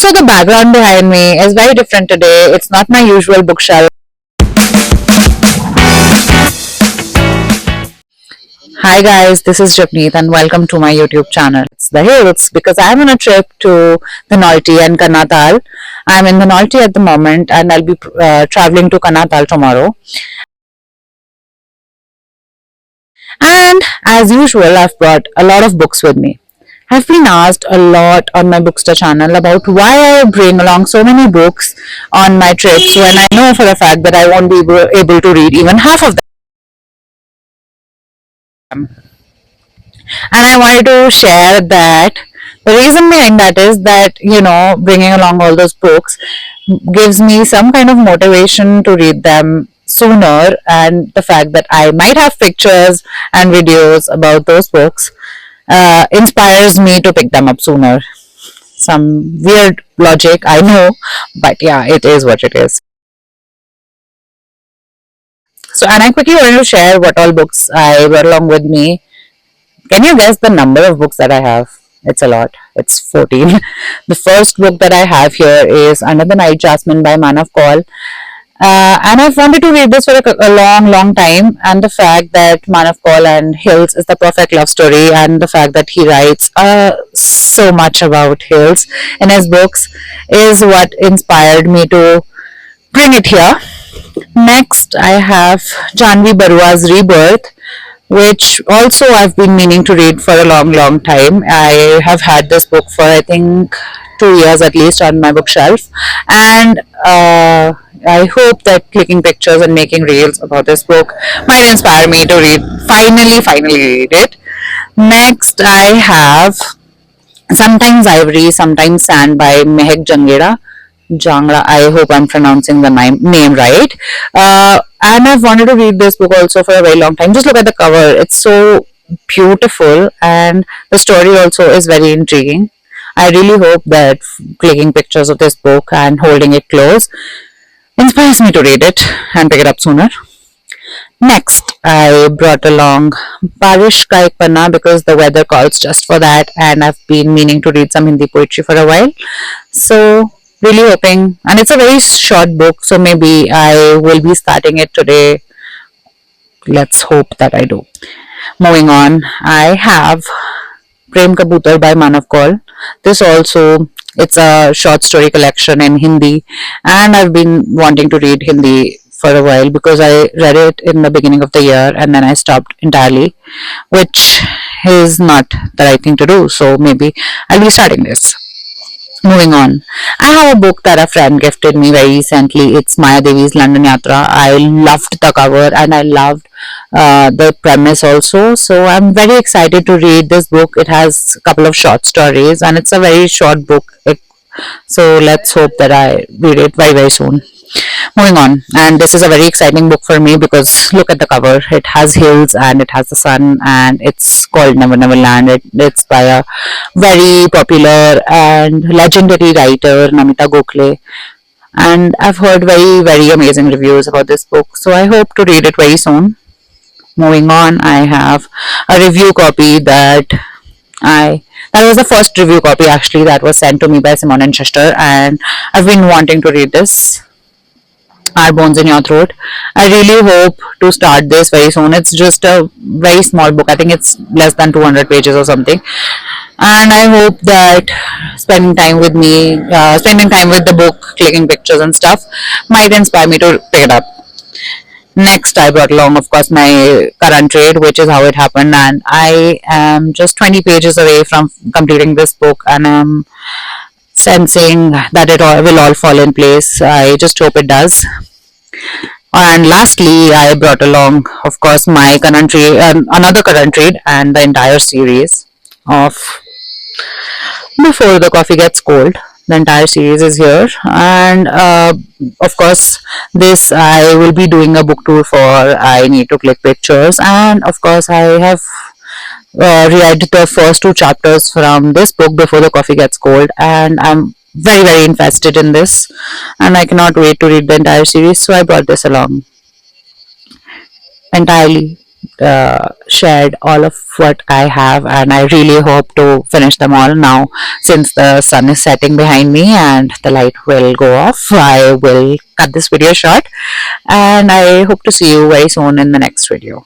So the background behind me is very different today. It's not my usual bookshelf. Hi guys, this is Japneet and welcome to my YouTube channel. It's the hills because I'm on a trip to the Nolti and Kanatal. I'm in the Nolti at the moment and I'll be traveling to Kanatal tomorrow. And as usual, I've brought a lot of books with me. I've been asked a lot on my Bookster channel about why I bring along so many books on my trips when I know for a fact that I won't be able to read even half of them. And I wanted to share that the reason behind that is that, bringing along all those books gives me some kind of motivation to read them sooner, and the fact that I might have pictures and videos about those books inspires me to pick them up sooner. Some weird logic, I know, but yeah, it is what it is. So, and I quickly wanted to share what all books I brought along with me. Can you guess the number of books that I have? It's a lot. It's 14. The first book that I have here is Under the Night Jasmine by Manav Kaul. And I've wanted to read this for a long, long time. And the fact that Manav Kaul and Hills is the perfect love story, and the fact that he writes so much about Hills in his books is what inspired me to bring it here. Next, I have Janvi Barua's Rebirth, which also I've been meaning to read for a long, long time. I have had this book for I think 2 years at least on my bookshelf, and I hope that clicking pictures and making reels about this book might inspire me to finally read it. Next, I have Sometimes Ivory, Sometimes Sand by Mehak Jangra. I hope I'm pronouncing the name right. And I've wanted to read this book also for a very long time. Just look at the cover. It's so beautiful and the story also is very intriguing. I really hope that clicking pictures of this book and holding it close inspires me to read it and pick it up sooner. Next, I brought along Barish Ka Ek Panna because the weather calls just for that, and I've been meaning to read some Hindi poetry for a while. So, really hoping, and it's a very short book, so maybe I will be starting it today. Let's hope that I do. Moving on, I have Prem Kabutar by Manav Kaul. This also, it's a short story collection in Hindi, and I've been wanting to read Hindi for a while because I read it in the beginning of the year and then I stopped entirely, which is not the right thing to do, so maybe I'll be starting this. Moving on, I have a book that a friend gifted me very recently. It's Maya Devi's London Yatra. I loved the cover and I loved the premise also. So I'm very excited to read this book. It has a couple of short stories and it's a very short book. So let's hope that I read it very, very soon. Moving on, and this is a very exciting book for me because look at the cover. It has hills and it has the sun, and it's called Never Never Land. It's by a very popular and legendary writer, Namita Gokhale, and I've heard very, very amazing reviews about this book, so I hope to read it very soon. Moving on, I have a review copy that was the first review copy actually that was sent to me by Simon and Schuster, and I've been wanting to read this, Our Bones in Your Throat. I really hope to start this very soon. It's just a very small book. I think it's less than 200 pages or something. And I hope that spending time with the book, clicking pictures and stuff might inspire me to pick it up. Next, I brought along, of course, my current trade, which is How It Happened. And I am just 20 pages away from completing this book, and I'm sensing that it will all fall in place. I just hope it does. And lastly, I brought along, of course, my current read, another current read, and the entire series of Before the Coffee Gets Cold. The entire series is here, and of course, this I will be doing a book tour for. I need to click pictures, and of course, I have read the first two chapters from this book, Before the Coffee Gets Cold, and I'm very, very invested in this, and I cannot wait to read the entire series, so I brought this along entirely. shared all of what I have, and I really hope to finish them all now. Since the sun is setting behind me and the light will go off, I will cut this video short, and I hope to see you very soon in the next video.